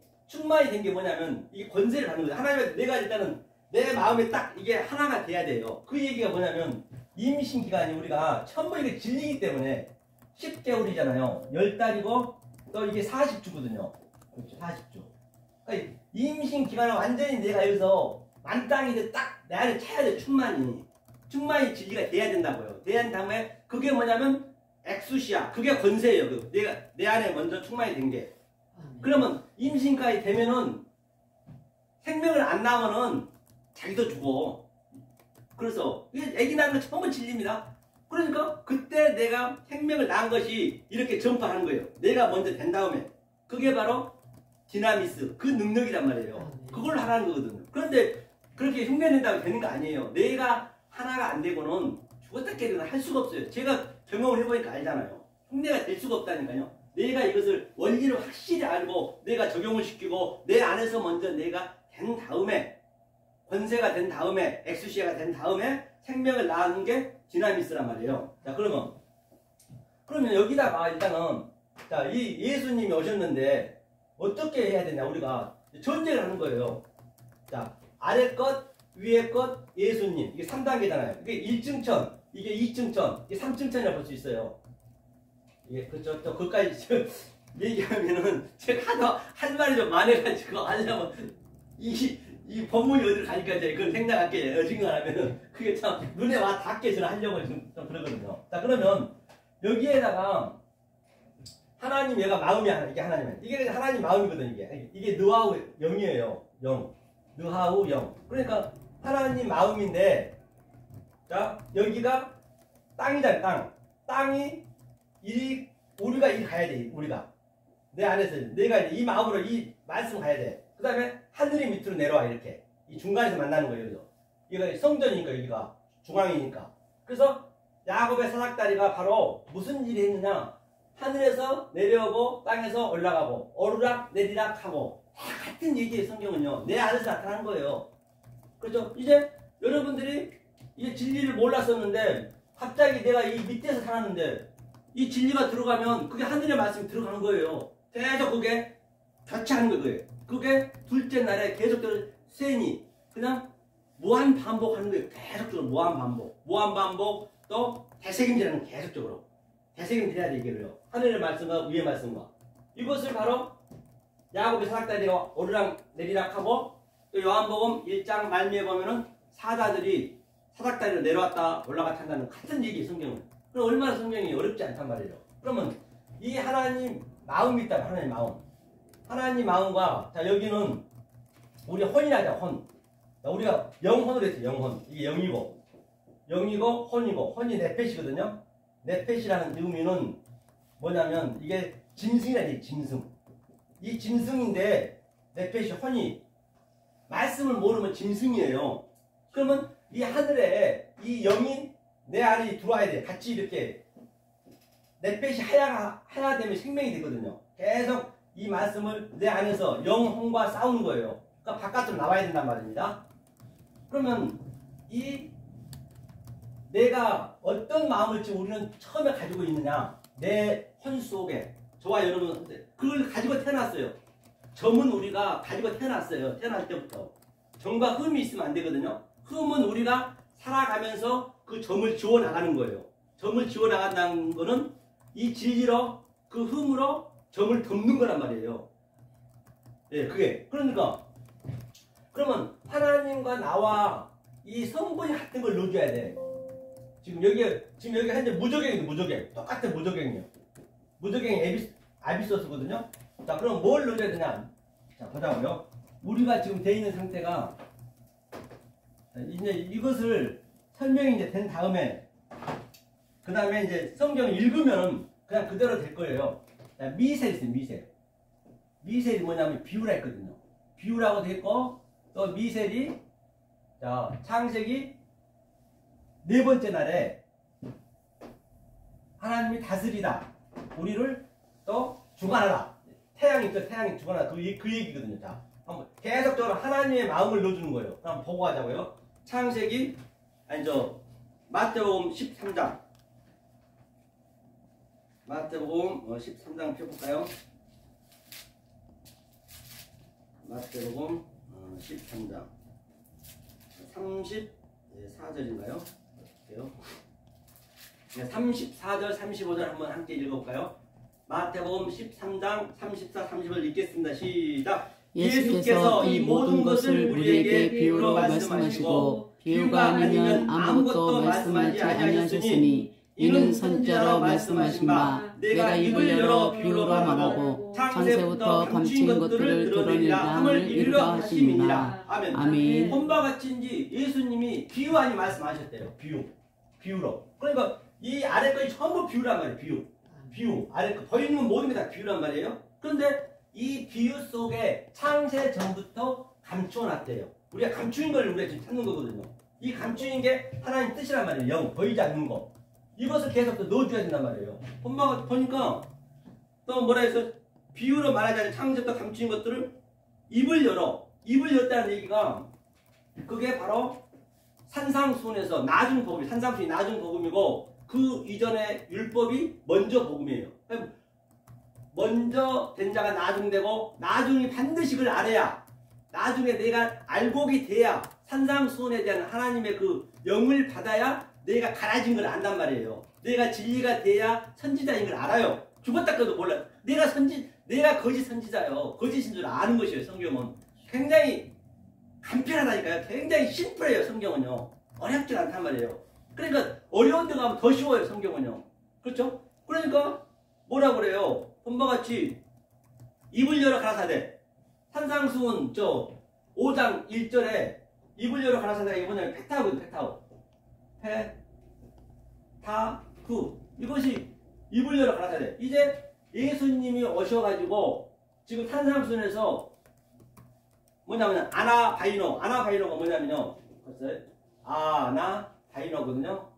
된 게 뭐냐면 이게 권세를 받는 거죠. 하나님한테 내가 일단은 내 마음에 딱 이게 하나가 돼야 돼요. 그 얘기가 뭐냐면 임신 기간이 우리가 전부 이게 질리기 때문에 10개월이잖아요. 10달이고 또 이게 40주거든요. 그렇죠. 40주. 그러니까 임신 기간을 완전히 내가 여기서 만땅이 딱 내 안에 차야 돼. 충만이 진리가 돼야 된다고요. 돼야 된 다음에 그게 뭐냐면 엑수시아. 그게 권세예요. 내가 내 안에 먼저 충만이 된 게. 그러면 임신까지 되면은 생명을 안 낳으면은 자기도 죽어. 그래서 애기 낳는 거 전부 진리입니다. 그러니까 그때 내가 생명을 낳은 것이 이렇게 전파하는 거예요. 내가 먼저 된 다음에. 그게 바로 디나미스, 그 능력이란 말이에요. 그걸 하라는 거거든요. 그런데 그렇게 흉내낸다고 되는 거 아니에요. 내가 하나가 안 되고는 죽었다 깨리는 할 수가 없어요. 제가 경험을 해보니까 알잖아요. 흉내가 될 수가 없다니까요. 내가 이것을 원리를 확실히 알고 내가 적용을 시키고 내 안에서 먼저 내가 된 다음에 권세가 된 다음에 엑수시아가 된 다음에 생명을 낳는 게 디나미스란 말이에요. 자, 그러면 여기다가 일단은 자, 이 예수님이 오셨는데 어떻게 해야 되냐. 우리가 전제를 하는 거예요. 자, 아래 것 위에 것 예수님. 이게 3단계잖아요. 이게 1층천, 이게 2층천, 이게 3층천이라고 볼 수 있어요. 이게 그쪽 또 그까지 얘기하면은 제가 하도 할 말이 좀 많아가지고 하려면 이 법문이 어디로 가니까 이제 그걸 생략할게. 어징을 하면은 그게 참 눈에 와 닿게 저는 하려고 좀 그러거든요. 자, 그러면 여기에다가 하나님 얘가 마음이 하나, 이게 하나님, 이게 하나님 마음이거든. 이게 느하우 영이에요. 영, 느하우 영. 그러니까 하나님 마음인데, 자, 여기가 땅이잖아. 땅이 우리가 이 가야 돼. 우리가 내 안에서 내가 이 마음으로 이 말씀 가야 돼. 그 다음에 하늘이 밑으로 내려와. 이렇게 이 중간에서 만나는 거예요. 여기서. 이거 성전이니까 여기가 중앙이니까. 그래서 야곱의 사닥다리가 바로 무슨 일이 했느냐. 하늘에서 내려오고 땅에서 올라가고 오르락 내리락 하고 다 같은 얘기예요. 성경은요. 내 안에서 나타난 거예요. 그렇죠? 이제 여러분들이 이제 진리를 몰랐었는데 갑자기 내가 이 밑에서 살았는데 이 진리가 들어가면 그게 하늘의 말씀이 들어가는 거예요. 계속 그게 교체하는 거예요. 그게 둘째 날에 계속적으로 세니 그냥 무한 반복하는 거예요. 계속적으로 무한 반복 또 되새김질하는 계속적으로 되새김질해야 돼. 이게요. 하늘의 말씀과 위의 말씀과 이것을 바로 야곱의 사닥다리가 오르락 내리락 하고 또 요한복음 1장 말미에 보면은 사자들이 사닥다리로 내려왔다 올라갔다 한다는 같은 얘기 성경은. 그럼 얼마나 성경이 어렵지 않단 말이에요. 그러면 이 하나님 마음이 있다. 하나님 마음. 하나님 마음과 자 여기는 우리 혼이라자 혼. 자, 우리가 영혼으로 했어요. 영혼. 이게 영이고 혼이 네펫이거든요. 네펫이라는 의미는 뭐냐면 이게 짐승이라니 짐승. 이 짐승인데 네펫이 혼이 말씀을 모르면 짐승이에요. 그러면 이 하늘에 이 영이 내 안에 들어와야 돼. 같이 이렇게 넷펫이 하야 되면 생명이 되거든요. 계속 이 말씀을 내 안에서 영혼과 싸우는 거예요. 그러니까 바깥으로 나와야 된단 말입니다. 그러면 이 내가 어떤 마음을 지금 우리는 처음에 가지고 있느냐. 내 혼 속에 저와 여러분 그걸 가지고 태어났어요. 점은 우리가 가지고 태어났어요. 태어날 때부터. 점과 흠이 있으면 안 되거든요. 흠은 우리가 살아가면서 그 점을 지워나가는 거예요. 점을 지워나간다는 거는 이 진리로 그 흠으로 점을 덮는 거란 말이에요. 예, 그게. 그러니까 그러면 하나님과 나와 이 성분이 같은 걸 넣어줘야 돼. 지금 여기 현재 무적행이에요. 무적행. 똑같은 무적행이에요. 무적행이 아비소스거든요. 자, 그럼 뭘 넣어줘야 되냐? 자, 보자고요. 우리가 지금 돼 있는 상태가 이제 이것을 설명이 이제 된 다음에 그 다음에 이제 성경을 읽으면 그냥 그대로 될 거예요. 자, 미셀이 있어요. 미셀이 뭐냐면 비유라 했거든요. 비유라고 돼 있고 또 미셀이 자 창세기 네 번째 날에 하나님이 다스리다 우리를 또 주관하라. 태양이 있죠. 태양이 주관하라. 그 얘기거든요. 자, 한번 계속적으로 하나님의 마음을 넣어주는 거예요. 한번 보고 가자고요. 창세기 마태복음 13장 마태복음 13장 펴볼까요? 마태복음 13장 34절인가요? 어떡해요? 34절 35절 한번 함께 읽어볼까요? 마태복음 13장 34, 35절 읽겠습니다. 시작! 예수께서 이 모든 것을 우리에게 비유로 말씀하시고 비유가 아니면 아무것도 말씀하지 아니하셨으니 이는 선지자로 말씀하신 바 내가 입을 열어 비유로 말하고 창세부터 감추인 것들을 드러내라 함을 이루려 하심이니라. 아멘. 본바 같이인지 예수님이 비유 아니 말씀하셨대요. 비유로. 그러니까 이 아래 것이 전부 비유란 말이에요. 비유. 아래 거 보이는 건 모든 게 다 비유란 말이에요. 그런데 이 비유 속에 창세 전부터 감추어놨대요. 우리가 감추인 걸 우리가 지금 찾는 거거든요. 이 감추인 게 하나님 뜻이란 말이에요. 영, 보이지 않는 거. 이것을 계속 또 넣어줘야 된단 말이에요. 본방가 보니까 또 뭐라 해서 비유로 말하자면 창세부터 감추인 것들을 입을 열었다는 얘기가 그게 바로 산상수훈에서 나중 복음, 산상수훈이 나중 복음이고 그 이전에 율법이 먼저 복음이에요. 먼저 된 자가 나중되고 나중이 반드시 그걸 알아야 나중에 내가 알곡이 돼야 산상수훈에 대한 하나님의 그 영을 받아야 내가 갈아진 걸 안단 말이에요. 내가 진리가 돼야 선지자인 걸 알아요. 죽었다 그래도 몰라. 내가 거짓 선지자요. 거짓인 줄 아는 것이에요. 성경은 굉장히 간편하다니까요. 굉장히 심플해요. 성경은요. 어렵지 않단 말이에요. 그러니까 어려운 데 가면 더 쉬워요. 성경은요. 그렇죠? 그러니까 뭐라 그래요? 본바같이 입을 열어 가라사대. 산상수훈 5장 1절에 입을 열어 가라사대가 이게 뭐냐면 페타우거든요. 페타후. 이것이 입을 열어 가라사대. 이제 예수님이 오셔가지고 지금 산상수훈에서 뭐냐면 아나바이노가 뭐냐면요. 봤어요? 아나바이노거든요.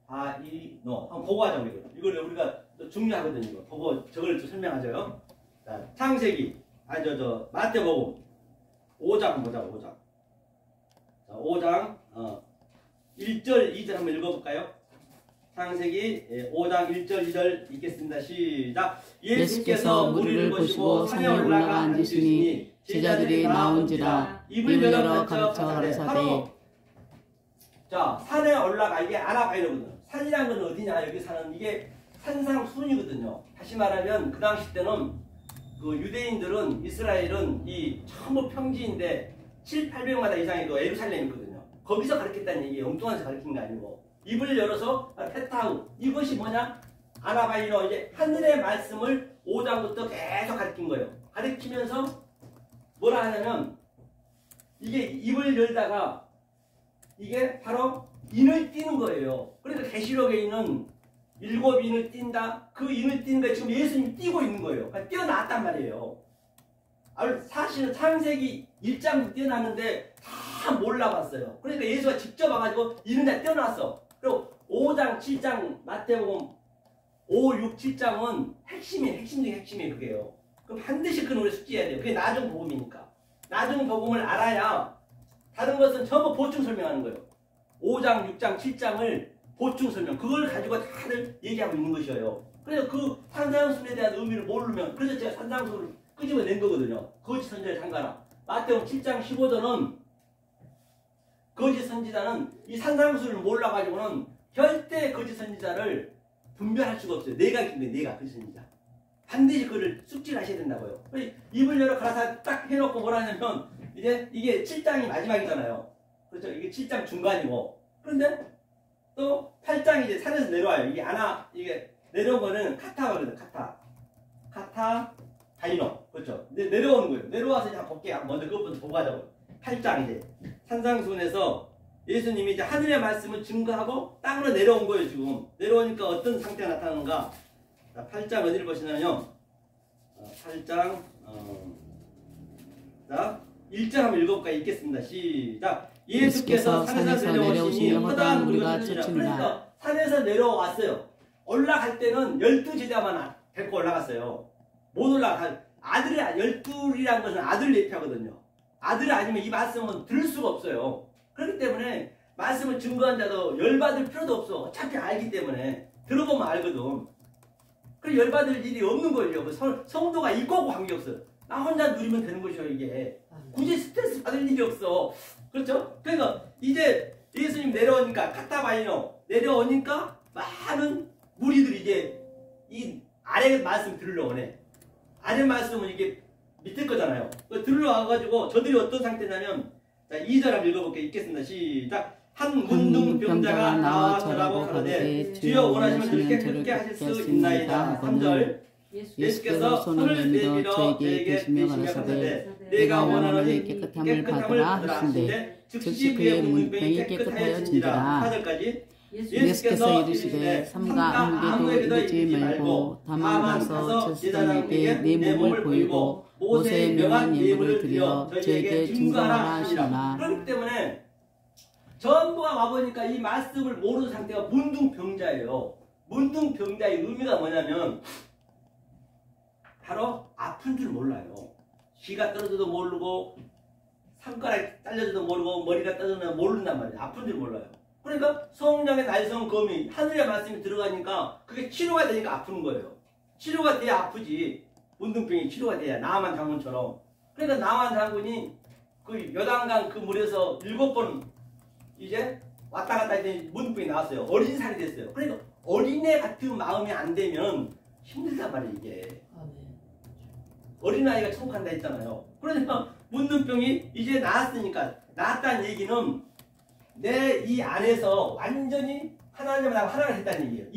바이노. 한번 보고 하자 우리. 이걸 우리가 또 중요하거든요. 이거 보고 저걸 좀 설명하죠. 자, 창세기 마태복음 5장 보자고 5장. 자, 5장 1절 2절 한번 읽어볼까요? 창세기 5장 1절 2절 읽겠습니다. 시작. 예수께서 무리를 보시고 산에 올라가 앉으시니 제자들이 나온지라 입을 열어 가르쳐 가라사대. 자, 산에 올라가. 이게 아나바이노거든요. 산이라는 건 어디냐? 여기 사는 이게 산상수훈이거든요. 다시 말하면 그 당시 때는 그 유대인들은 이스라엘은 이 전부 평지인데 700~800마다 이상이 그 예루살렘이 있거든요. 거기서 가르쳤다는 얘기예요. 엉뚱한 데서 가르친 게 아니고. 입을 열어서 페타우. 이것이 뭐냐? 아나바이노. 이제 하늘의 말씀을 5장부터 계속 가르친 거예요. 가르치면서 뭐라 하냐면 이게 입을 열다가 이게 바로 인을 띄는 거예요. 그러니까 계시록에 있는 7인을 띈다. 그 인을 띄는 거 지금 예수님이 띄고 있는 거예요. 그러니까 뛰어났단 말이에요. 사실은 창세기 1장도 뛰어났는데 다 몰라봤어요. 그러니까 예수가 직접 와가지고 이는 다 뛰어났어. 그리고 5장, 7장, 마태복음 5, 6, 7장은 핵심 중에 핵심이 그게요. 그럼 반드시 그건 우리 숙지해야 돼요. 그게 나중 복음이니까. 나중 복음을 알아야 다른 것은 전부 보충 설명하는 거예요. 5장, 6장, 7장을 보충 설명. 그걸 가지고 다들 얘기하고 있는 것이에요. 그래서 그 산상수훈에 대한 의미를 모르면 그래서 제가 산상수훈을 끄집어낸 거거든요. 거짓 선지자를 삼가라. 마태복음 7장 15절은 거짓 선지자는 이 산상수훈을 몰라가지고는 절대 거짓 선지자를 분별할 수가 없어요. 내가 있는데 내가 거짓 선지자. 반드시 그를 숙지를 하셔야 된다고요. 입을 열어 가라사 딱 해놓고 뭐라 하냐면 이제 이게 7장이 마지막이잖아요. 그렇죠? 이게 7장 중간이고. 그런데 또 8장이 이제 산에서 내려와요. 이게 내려온 거는 카타거든요. 카타 바이노. 그렇죠? 근데 내려오는 거예요. 내려와서 이제 한번 볼게요. 먼저 그것부터 보고 하자고. 8장 이제 산상수훈에서 예수님이 이제 하늘의 말씀을 증거하고 땅으로 내려온 거예요. 지금 내려오니까 어떤 상태가 나타나는가? 자, 8장 어디를 보시냐면요. 8장 자 1절 한번 읽어볼까요? 읽겠습니다. 시작. 예수께서 산에서 내려오시니 허다한 무리가 쫓으니라. 그러니까 산에서 내려왔어요. 올라갈 때는 12제자만 데리고 올라갔어요. 못 올라가. 아들이 12이라는 것은 아들을 얘기하거든요. 아들이 아니면 이 말씀은 들을 수가 없어요. 그렇기 때문에 말씀을 증거한 자도 열받을 필요도 없어. 어차피 알기 때문에 들어보면 알거든. 그래 열받을 일이 없는 거예요. 그 성도가 이거하고 관계없어요. 나 혼자 누리면 되는 것이요 이게. 굳이 스트레스 받을 일이 없어. 그렇죠? 그러니까 이제 예수님 내려오니까 카타바이노 내려오니까 많은 무리들이 이제 이 아래 말씀 들으러 오네. 아래 말씀은 이게 밑에 거잖아요. 들으러 와가지고 저들이 어떤 상태냐면 자 2절 한번 읽어볼게요. 읽겠습니다. 시작. 한 문둥병자가 나와 저라고 가로되 주여 원하시면 이렇게 그렇게 하실 수 있나이다. 3절 예수께서 손을 내밀어 저에게 계시며 가라사대 내가 원하노니 깨끗함을 받으라 하신대 즉시 그의 문둥병이 깨끗하여진지라. 4절까지 예수께서 이르시되 삼가 아무에게도 이르지 말고 다만 가서 제사장에게 내 몸을 보이고 모세의 명한 예물을 드려 저에게 증거하라 하시니라. 그렇기 때문에 전부가 와보니까 이 말씀을 모르는 상태가 문둥병자예요. 문둥병자의 의미가 뭐냐면 바로 아픈 줄 몰라요. 귀가 떨어져도 모르고 손가락이 잘려져도 모르고 머리가 떨어져도 모른단 말이에요. 아픈 줄 몰라요. 그러니까 성령의 날성 검이 하늘의 말씀이 들어가니까 그게 치료가 되니까 아픈 거예요. 치료가 돼야 아프지. 문둥병이 치료가 돼야 나만 장군처럼. 그러니까 나만 장군이 그 요단강 그 물에서 7번 이제 왔다 갔다 했더니 문둥병이 나왔어요. 어린 살이 됐어요. 그러니까 어린애 같은 마음이 안 되면 힘들단 말이에요 이게. 어린아이가 천국 간다 했잖아요. 그러니까 문둥병이 이제 나았으니까 나았다는 얘기는 내 이 안에서 완전히 하나님하고 하나가 됐다는 얘기예요.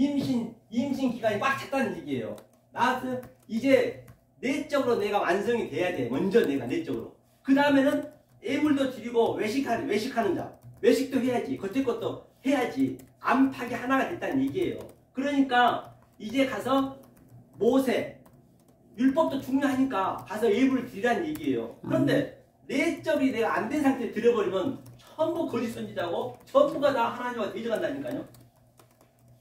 임신 기간이 꽉 찼다는 얘기예요. 나왔어. 이제 내적으로 내가 완성이 돼야 돼. 먼저 내가 내적으로. 그 다음에는 예물도 드리고 외식하는 자. 외식도 해야지. 겉에 것도 해야지. 안팎이 하나가 됐다는 얘기예요. 그러니까 이제 가서 모세 율법도 중요하니까 가서 예물을 드리라는 얘기예요. 그런데 내적이 내가 안 된 상태에 들여버리면 전부 거짓 선지자고 전부가 다 하나님과 대적한다니까요.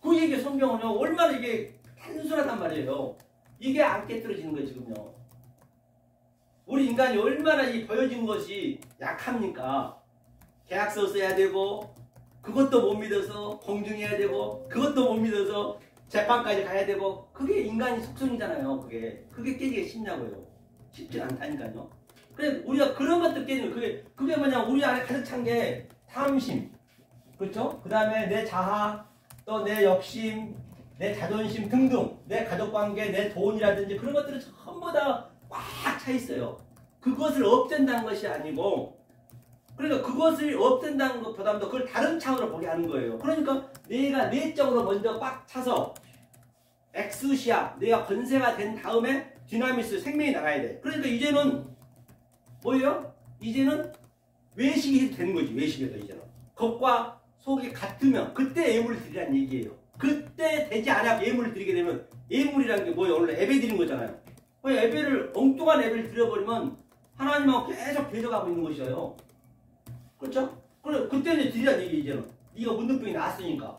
그 얘기 성경은요 얼마나 이게 단순하단 말이에요. 이게 안 깨뜨려지는 거예요 지금요. 우리 인간이 얼마나 이 보여진 것이 약합니까? 계약서 써야 되고 그것도 못 믿어서 공증해야 되고 그것도 못 믿어서 재판까지 가야 되고 그게 인간의 속성이잖아요. 그게 깨지기 쉽냐고요. 쉽지 않다니까요. 그래 우리가 그런 것들 깨지는 그게 뭐냐 우리 안에 가득 찬 게 탐심, 그렇죠? 그 다음에 내 자아, 또 내 욕심, 내 자존심 등등, 내 가족관계, 내 돈이라든지 그런 것들은 전부 다 꽉 차 있어요. 그것을 없앤다는 것이 아니고 그러니까 그것을 없앤다는 것보다도 그걸 다른 차원으로 보게 하는 거예요. 그러니까 내가 내적으로 먼저 꽉 차서 엑스시아, 내가 권세가 된 다음에 디나미스, 생명이 나가야 돼. 그러니까 이제는 뭐예요? 이제는 외식이 해도 되는 거지. 외식에도 이제는. 겉과 속이 같으면 그때 예물을 드리라는 얘기예요. 그때 되지 않아 예물을 드리게 되면 예물이라는 게 뭐예요? 원래 예배 드리는 거잖아요. 예배를 엉뚱한 예배를 드려버리면 하나님하고 계속 대적하고 있는 것이에요. 그렇죠? 그래 그때 이제 드리라는 얘기 이제는. 네가 문둥병이 나았으니까.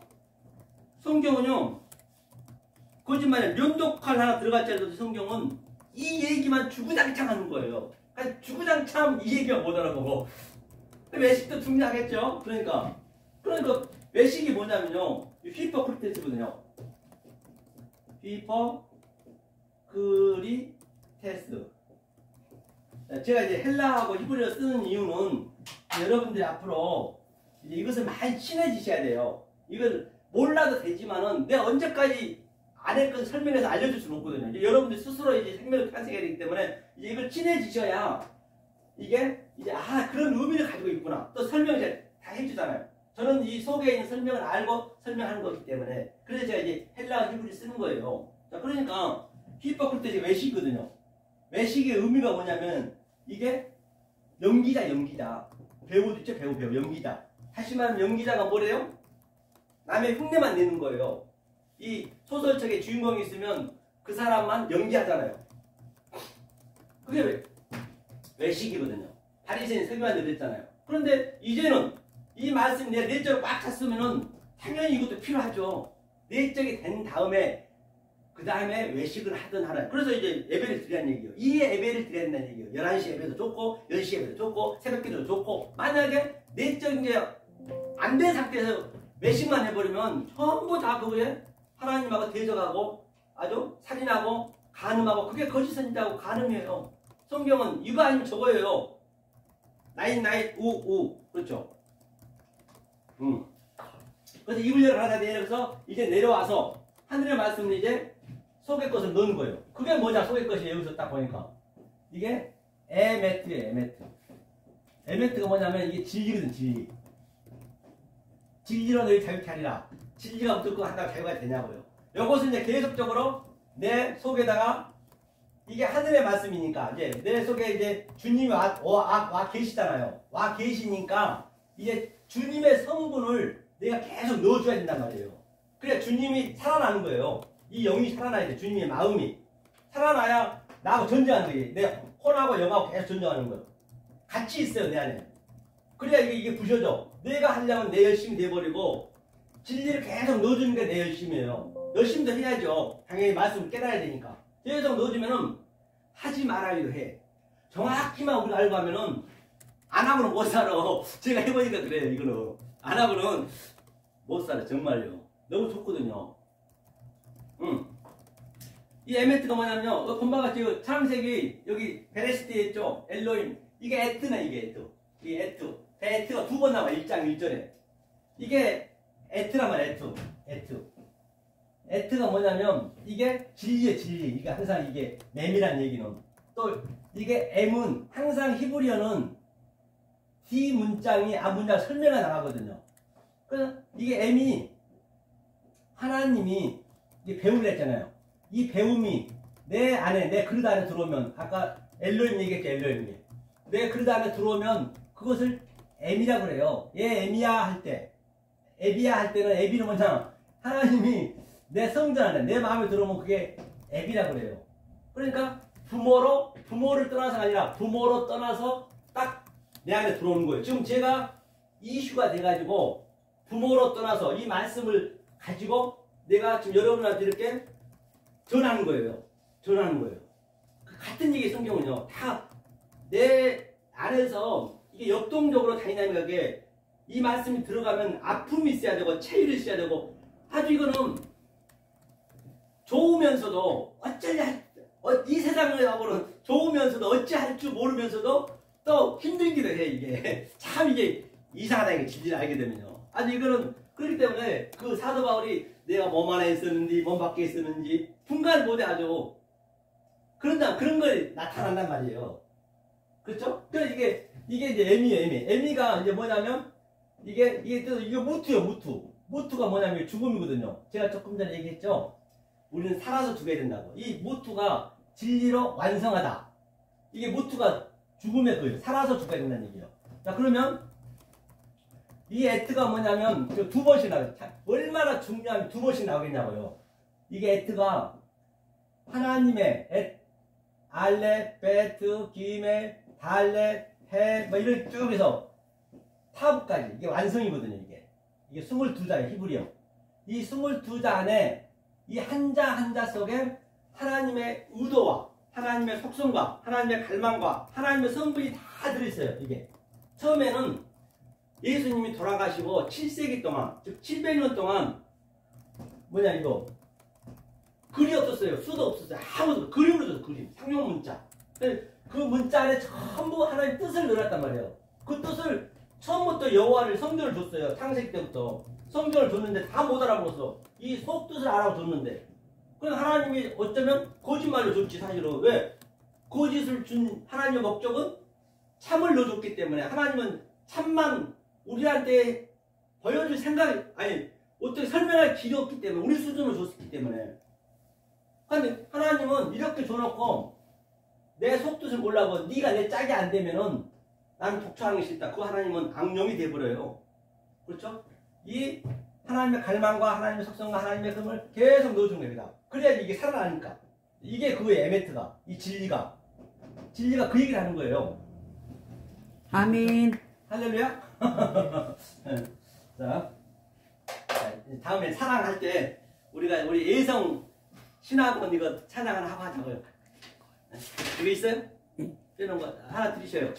성경은요. 거짓말에 면도칼 하나 들어갔자도 성경은 이 얘기만 주구장창 하는 거예요. 그러니까 주구장창 이 얘기만 못 알아보고 외식도 중요하겠죠. 그러니까 외식이 뭐냐면요. 히포크리테스거든요. 히포크리테스. 제가 이제 헬라하고 히브리어 쓰는 이유는 여러분들이 앞으로 이제 이것을 많이 친해지셔야 돼요. 이걸 몰라도 되지만은 내가 언제까지 안에 건 설명해서 알려줄 수는 없거든요. 이제 여러분들 스스로 이제 생명을 탄생해야 되기 때문에 이제 이걸 친해지셔야 이게 이제 그런 의미를 가지고 있구나. 또 설명 이제 다 해주잖아요. 저는 이 속에 있는 설명을 알고 설명하는 거기 때문에 그래서 제가 이제 헬라어 히브리 쓰는 거예요. 자, 그러니까 히포크리테스 외식이거든요. 외식의 의미가 뭐냐면 이게 연기자. 배우도 있죠. 배우 연기자. 다시 말하면 연기자가 뭐래요? 남의 흉내만 내는 거예요. 이 소설책에 주인공이 있으면 그 사람만 연기하잖아요. 그게 외식이거든요. 바리새인 서기관들이 그랬잖아요. 그런데 이제는 이 말씀이 내 내적으로 꽉 찼으면은 당연히 이것도 필요하죠. 내적이 된 다음에 그 다음에 외식을 하든 하라. 그래서 이제 예배를 드리라는 얘기예요. 이 예배를 드려야 된다는 얘기예요. 11시 예배도 좋고 10시 예배도 좋고 새벽기도도 좋고 만약에 내적인 게 안 된 상태에서 외식만 해버리면 전부 다 그거에 하나님하고 대적하고 아주 살인하고 간음하고 그게 거짓 선지자하고 간음이에요. 성경은 이거 아니면 저거예요. 나잇 우우 그렇죠. 그래서 이 훈련을 하다 내려서 이제 내려와서 하늘의 말씀을 이제 속의 것을 넣는 거예요. 그게 뭐냐 속의 것이 여기서 딱 보니까 이게 에메트예요. 에메트. 에메트가 뭐냐면 이게 진리거든. 진리. 진리로 너희 자유케 하리라. 진리가 어떻게 한다고 자유가 되냐고요. 이것은 이제 계속적으로 내 속에다가 이게 하늘의 말씀이니까 이제 내 속에 이제 주님이 와 계시잖아요. 와 계시니까 이제 주님의 성분을 내가 계속 넣어줘야 된단 말이에요. 그래 주님이 살아나는 거예요. 이 영이 살아나야 돼. 주님의 마음이 살아나야 나하고 전쟁하는 거예요. 내 혼하고 영하고 계속 전쟁하는 거예요. 같이 있어요 내 안에. 그래야 이게 부셔져. 내가 하려면 내 열심이 돼버리고 진리를 계속 넣어주는 게 내 열심이에요. 열심도 해야죠. 당연히 말씀을 깨달아야 되니까. 계속 넣어주면은 하지 말아야도 해. 정확히만 우리가 알고 하면은 안 하고는 못 살아. 제가 해보니까 그래요. 이거는 안 하고는 못 살아. 정말요. 너무 좋거든요. 이 에메트가 뭐냐면요. 본방 같이 창세기 여기 베레시티에 있죠. 엘로임. 이게 에트네 이게 에트. 이게 에트. 에트가 두 번 나와 1장 1절에. 이게 에트란 말이야. 에트. 에트가 뭐냐면 이게 진리의 진리. 이게 항상 이게 맴이란 얘기는. 또 이게 M은 항상 히브리어는 D 문장이 앞 문장 설명이 나가거든요. 그래서 이게 M이 하나님이 이게 배움을 했잖아요. 이 배움이 내 안에 내 그릇 안에 들어오면 아까 엘로임 얘기했죠. 엘로임이 내 그릇 안에 들어오면 그것을 M이라고 그래요. 얘 M이야 할 때 에비야 할 때는 에비는 뭐냐 하나님이 내 성전 안에 내 마음에 들어오면 그게 에비라고 그래요. 그러니까 부모를 떠나서가 아니라 부모로 떠나서 딱 내 안에 들어오는 거예요. 지금 제가 이슈가 돼가지고 부모로 떠나서 이 말씀을 가지고 내가 지금 여러분한테 이렇게 전하는 거예요. 전하는 거예요. 같은 얘기 성경은요. 다 내 안에서 이게 역동적으로 다이나믹하게 이 말씀이 들어가면 아픔이 있어야 되고 체질이 있어야 되고 아주 이거는 좋으면서도 이 세상을 하고는 좋으면서도 어찌할 줄 모르면서도 또 힘들기도 해 이게 참 이게 이상하다 이게 진리를 알게 되면요. 아주 이거는 그렇기 때문에 그 사도 바울이 내가 몸 안에 있었는지 몸 밖에 있었는지 분간 못해 아주 그런 걸 나타난단 말이에요. 그렇죠? 그래서 이게 이제 M이에요. M이가 이제 뭐냐면 이게 무투요 무투. 무투가 뭐냐면 죽음이거든요. 제가 조금 전에 얘기했죠. 우리는 살아서 죽어야 된다고. 이 무투가 진리로 완성하다. 이게 무투가 죽음의 거예요. 살아서 죽어야 된다는 얘기예요. 자 그러면 이 에트가 뭐냐면 두 번씩 나와요. 얼마나 중요하면 두 번씩 나오겠냐고요. 이게 에트가 하나님의 알레, 베트, 기메, 달레, 해, 뭐 이런 쭉 해서 타브까지 이게 완성이거든요. 이게 22자예요. 히브리어. 이 22자 안에 이 한자 한자 속에 하나님의 의도와 하나님의 속성과 하나님의 갈망과 하나님의 성분이 다 들어있어요. 이게 처음에는 예수님이 돌아가시고 7세기 동안 즉 700년 동안 뭐냐 이거 글이 없었어요. 수도 없었어요. 아무도 그림으로 줬어요. 그림 상용 문자. 그 문자 안에 전부 하나님의 뜻을 넣어놨단 말이에요. 그 뜻을 처음부터 여호와를 성경을 줬어요. 창세기 때부터 성경을 줬는데 다 못 알아보았어. 이 속뜻을 알아줬는데 그럼 하나님이 어쩌면 거짓말로 줬지 사실은. 왜? 거짓을 준 하나님의 목적은 참을 넣어줬기 때문에 하나님은 참만 우리한테 보여줄 생각이 아니 어떻게 설명할 길이 없기 때문에 우리 수준으로 줬기 때문에 근데 하나님은 이렇게 줘놓고 내 속뜻을 몰라고 네가 내 짝이 안 되면은 나는 독촉하는 게 싫다. 그 하나님은 악령이 돼버려요. 그렇죠? 이 하나님의 갈망과 하나님의 속성과 하나님의 금을 계속 넣어준 겁니다. 그래야지 이게 살아나니까. 이게 그거예요. 에메트가. 이 진리가 그 얘기를 하는 거예요. 아멘. 할렐루야. 자, 다음에 사랑할 때 우리 예성 신학원 이거 찬양 하나 하고 하자고요. 이거 있어요? 이런 거 하나 드리셔요.